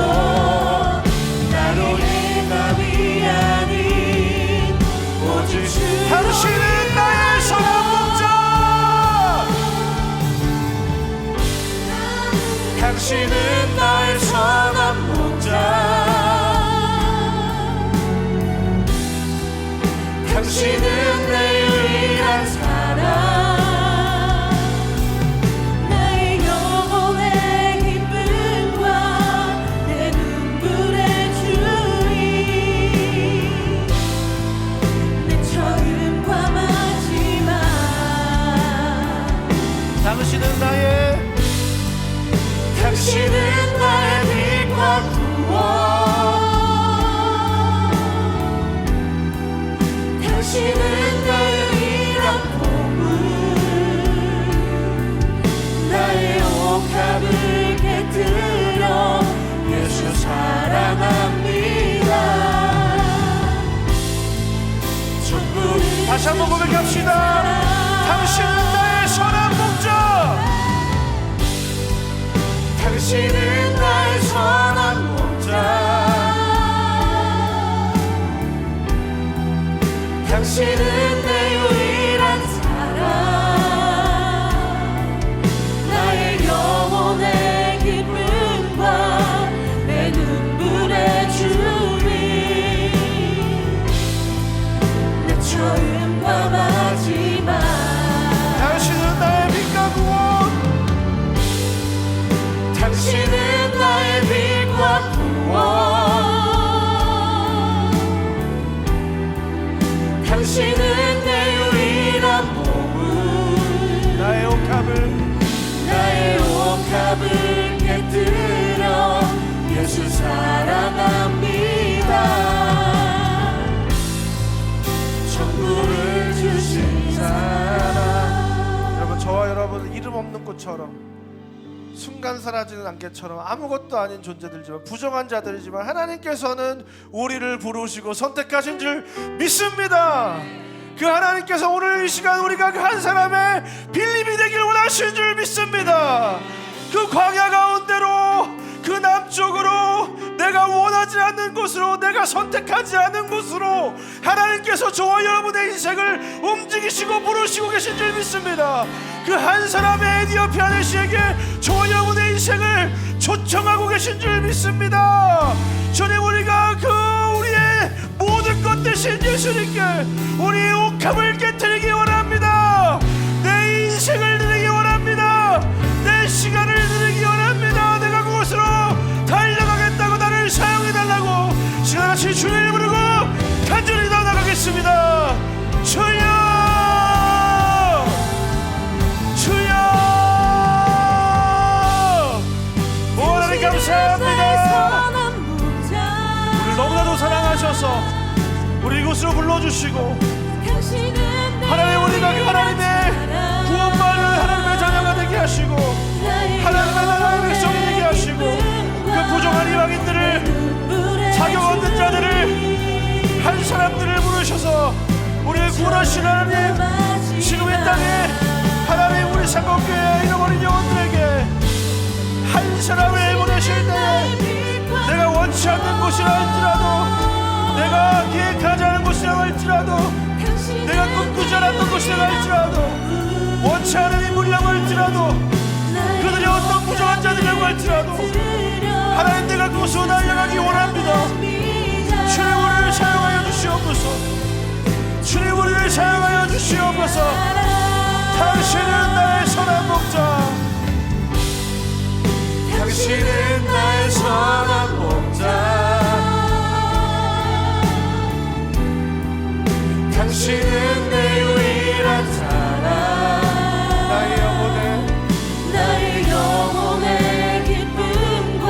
나로 인함이 아닌 오직 주로 당신은 나의 선한 목자. 당신은 나의 선한 목자. 당신은 내 유일한 사랑. 나의 영혼의 기쁨과 내 눈물의 주인. 내 처음과 마지막. 당신은 나의 빛과 구원. 당신은 나의 유일한 보물. 나의 옥합을 깨뜨려 예수 사랑합니다. 다시 한번 고백합시다. 당신은 나의 선한 목자. 당신은 나의 선한 목자. 당신은 내 유일한 사랑. 나의 영혼의 기쁨과 내 눈물의 주인. 내 처음과 마지막. 당신은 나의 빛과 구원. 당신은 나의 빛과 구원. 당신은 내 유일한 보물. 나의 옥합을 깨뜨려 예수 사랑합니다. 천국을 주신 사랑. 여러분, 저와 여러분 이름 없는 꽃처럼 순간 사라지는 안개처럼 아무것도 아닌 존재들이지만 부정한 자들이지만 하나님께서는 우리를 부르시고 선택하신 줄 믿습니다. 그 하나님께서 오늘 이 시간 우리가 그 한 사람의 빌림이 되길 원하시는 줄 믿습니다. 그 광야 가운데로 그 남쪽으로 내가 내가 원하지 않는 곳으로, 내가 선택하지 않은 곳으로 하나님께서 저와 여러분의 인생을 움직이시고 부르시고 계신 줄 믿습니다. 그 한 사람의 에디오피 아내시에게 저와 여러분의 인생을 초청하고 계신 줄 믿습니다. 주님, 우리가 우리의 모든 것 대신 예수님께 우리의 옥합을 깨뜨리기 원합니다. 내 인생을 누리기 원합니다. 내 시간을 누리기 원합니다. 내가 그곳으로 달려가겠다고, 나를 사용해달라고 시간같이 주님을 부르고 간절히 나아가겠습니다. 주여, 주여, 오 하나님 감사합니다. 우리를 너무나도 사랑하셔서 우리 이곳으로 불러주시고, 하나님, 우리가 하나님의 구원받는 하나님의 자녀가 되게 하시고 하나님의 나라의 백성이 되게 하시고 그 부정한 이방인들을, 사경 얻는 자들을, 한 사람들을 부르셔서 우리를 구원하신 하나님, 지금 이 땅에 하나님 우리 상공교회 잃어버린 영혼들에게 한 사람을 보내실 때에 내가 원치 않는 곳이라 할지라도, 내가 계획하지 않은 곳이라 할지라도, 내가 꿈꾸지 않았던 곳이라 할지라도, 원치 않은 인물이라고 할지라도, 그들이 어떤 부정한 자들이라고 할지라도 하나님, 내가 그곳으로 달려가기 원합니다. 주님, 우리를 사용하여 주시옵소서. 주님, 우리를 사용하여 주시옵소서. 당신은 나의 선한 목자, 당신은 나의 선한 목자, 당신은 내 유일한 사랑, 나의 영혼의 기쁨과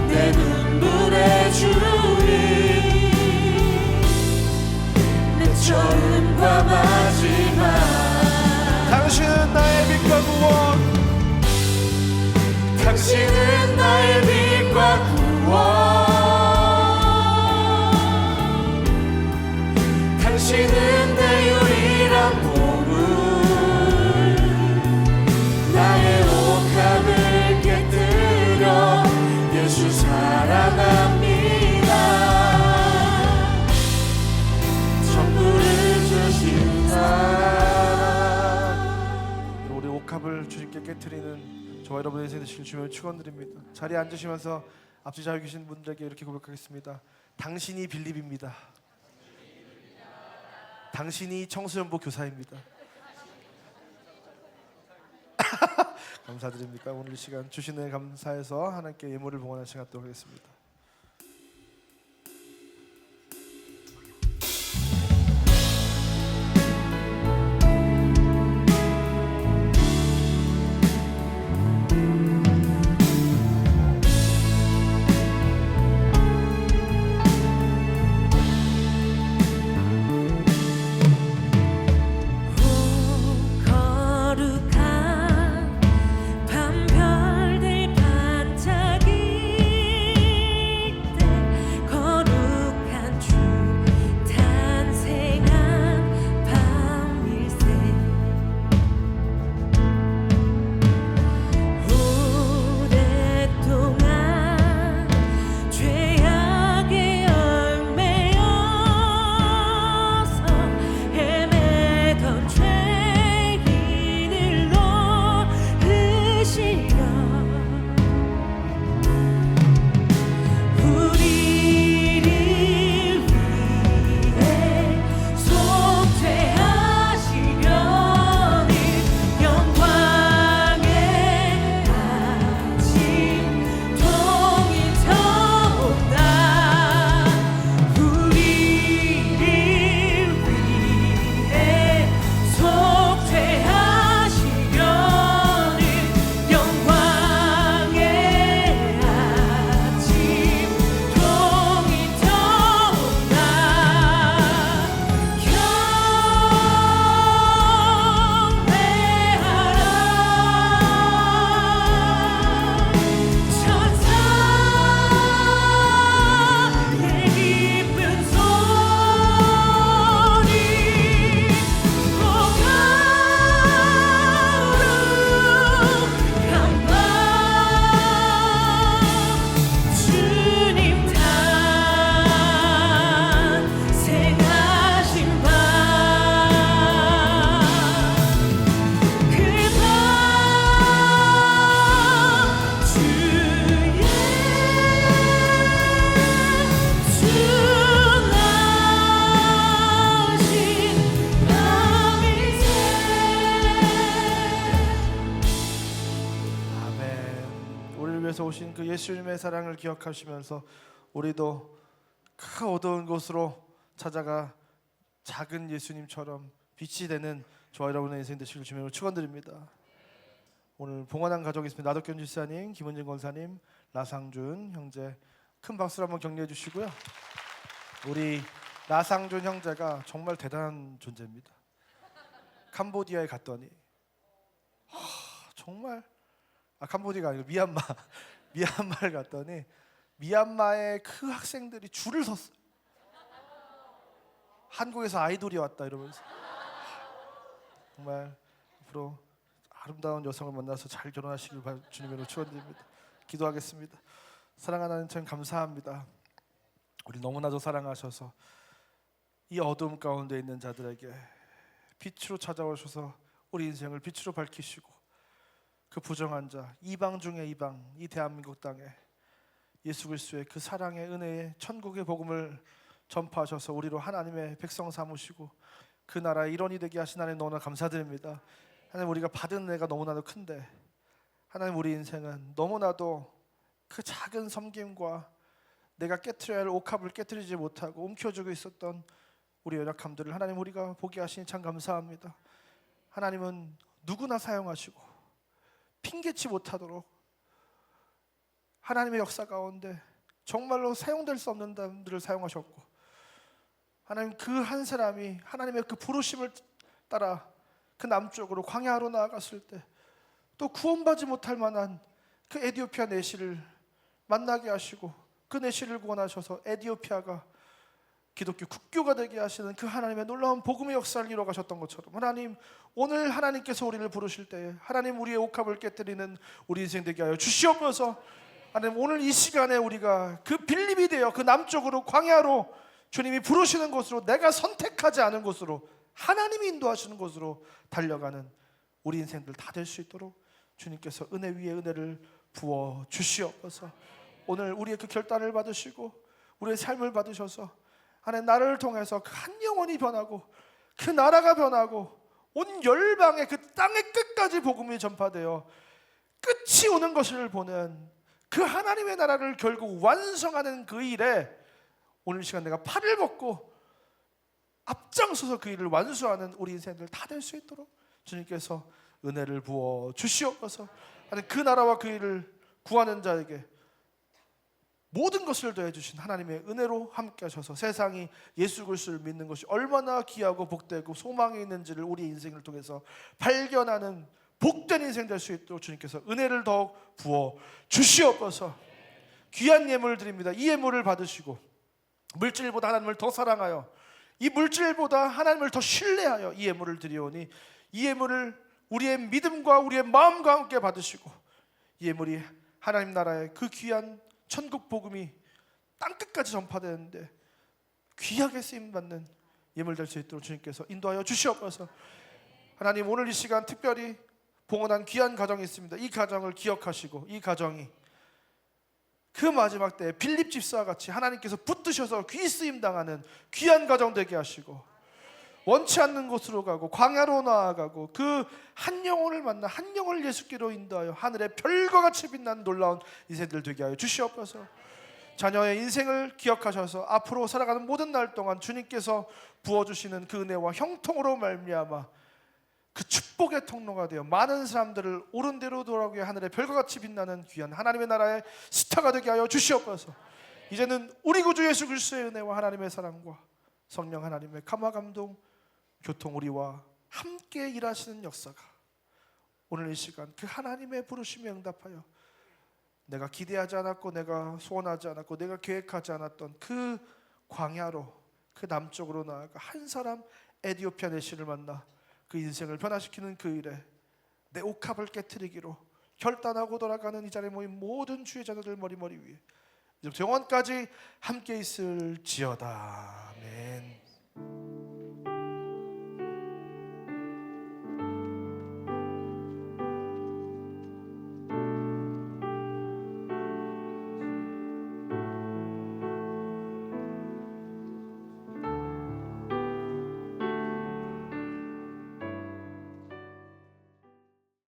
내 눈물의 주님, 내 처음과 마지막. 당신은 나의 빛과 구원, 당신은 나의 빛과 구원, 당신은 내 유일한 보물, 나의 옥합을 깨뜨려 예수 사랑합니다. 천국을 주신 사랑. 우리 옥합을 주님께 깨트리는 저와 여러분의 인생 되시길 주님을 축원드립니다. 자리에 앉으시면서 앞서 잘 계신 분들에게 이렇게 고백하겠습니다. 당신이 빌립입니다. 당신이 청소년부 교사입니다. 감사드립니까? 오늘 이 시간 주신 은혜 감사해서 하나님께 예물을 봉헌하는 시간 갖도록 하겠습니다. 거룩한 밤별들 반짝이 찾아오신 그 예수님의 사랑을 기억하시면서 우리도 그 어두운 곳으로 찾아가 작은 예수님처럼 빛이 되는 저와 여러분의 인생 되시길 주님으로 축원드립니다. 오늘 봉헌한 가족이 있습니다. 나덕견 집사님, 김은진 권사님, 나상준 형제, 큰 박수로 한번 격려해 주시고요. 우리 나상준 형제가 정말 대단한 존재입니다. 캄보디아에 갔더니 정말 캄보디아가 아니고 미얀마를 갔더니 미얀마의 그 학생들이 줄을 섰어요. 한국에서 아이돌이 왔다 이러면서. 정말 앞으로 아름다운 여성을 만나서 잘 결혼하시길 주님으로 축원드립니다. 기도하겠습니다. 사랑하는 참 감사합니다. 우리 너무나도 사랑하셔서 이 어둠 가운데 있는 자들에게 빛으로 찾아오셔서 우리 인생을 빛으로 밝히시고 그 부정한 자, 이방 중에 이방, 이 대한민국 땅에 예수 그리스도의 그 사랑의 은혜의 천국의 복음을 전파하셔서 우리로 하나님의 백성 삼으시고 그 나라의 일원이 되게 하신 하나님 너무나 감사드립니다. 하나님 우리가 받은 은혜가 너무나도 큰데 하나님 우리 인생은 너무나도 그 작은 섬김과 내가 깨트려야 할 옥합을 깨트리지 못하고 움켜쥐고 있었던 우리 연약함들을 하나님 우리가 보게 하시니 참 감사합니다. 하나님은 누구나 사용하시고 핑계치 못하도록 하나님의 역사 가운데 정말로 사용될 수 없는 사람들을 사용하셨고 하나님 그 한 사람이 하나님의 그 부르심을 따라 그 남쪽으로 광야로 나아갔을 때 또 구원받지 못할 만한 그 에디오피아 내시를 만나게 하시고 그 내시를 구원하셔서 에디오피아가 기독교 국교가 되게 하시는 그 하나님의 놀라운 복음의 역사를 이루어 가셨던 것처럼 하나님 오늘 하나님께서 우리를 부르실 때에 하나님 우리의 옥합을 깨뜨리는 우리 인생 되게 하여 주시옵소서. 하나님 오늘 이 시간에 우리가 그 빌립이 되어 그 남쪽으로 광야로 주님이 부르시는 곳으로 내가 선택하지 않은 곳으로 하나님이 인도하시는 곳으로 달려가는 우리 인생들 다 될 수 있도록 주님께서 은혜 위에 은혜를 부어 주시옵소서. 오늘 우리의 그 결단을 받으시고 우리의 삶을 받으셔서 하나님 나를 통해서 그 한 영혼이 변하고 그 나라가 변하고 온 열방의 그 땅의 끝까지 복음이 전파되어 끝이 오는 것을 보는 그 하나님의 나라를 결국 완성하는 그 일에 오늘 이 시간 내가 팔을 벗고 앞장서서 그 일을 완수하는 우리 인생들 다 될 수 있도록 주님께서 은혜를 부어 주시옵소서. 하나님 그 나라와 그 일을 구하는 자에게 모든 것을 더해 주신 하나님의 은혜로 함께 하셔서 세상이 예수 그리스도를 믿는 것이 얼마나 귀하고 복되고 소망이 있는지를 우리 인생을 통해서 발견하는 복된 인생 될 수 있도록 주님께서 은혜를 더욱 부어 주시옵소서. 귀한 예물을 드립니다. 이 예물을 받으시고 물질보다 하나님을 더 사랑하여 이 물질보다 하나님을 더 신뢰하여 이 예물을 드리오니 이 예물을 우리의 믿음과 우리의 마음과 함께 받으시고 이 예물이 하나님 나라의 그 귀한 천국 복음이 땅끝까지 전파되는데 귀하게 쓰임받는 예물 될 수 있도록 주님께서 인도하여 주시옵소서. 하나님 오늘 이 시간 특별히 봉헌한 귀한 가정이 있습니다. 이 가정을 기억하시고 이 가정이 그 마지막 때에 빌립 집사와 같이 하나님께서 붙드셔서 귀 쓰임 당하는 귀한 가정 되게 하시고 원치 않는 곳으로 가고 광야로 나아가고 그 한 영혼을 만나 한 영혼을 예수께로 인도하여 하늘의 별과 같이 빛나는 놀라운 인생들 되게 하여 주시옵소서. 자녀의 인생을 기억하셔서 앞으로 살아가는 모든 날 동안 주님께서 부어주시는 그 은혜와 형통으로 말미암아 그 축복의 통로가 되어 많은 사람들을 옳은 대로 돌아오게 하늘의 별과 같이 빛나는 귀한 하나님의 나라의 스타가 되게 하여 주시옵소서. 이제는 우리 구주 예수 그리스도의 은혜와 하나님의 사랑과 성령 하나님의 감화 감동 교통 우리와 함께 일하시는 역사가 오늘 이 시간 그 하나님의 부르심에 응답하여 내가 기대하지 않았고 내가 소원하지 않았고 내가 계획하지 않았던 그 광야로 그 남쪽으로 나아가 한 사람 에디오피아 내시를 만나 그 인생을 변화시키는 그 일에 내 옥합을 깨트리기로 결단하고 돌아가는 이 자리에 모인 모든 주의 자녀들 머리 위에 이제부터 영원까지 함께 있을지어다.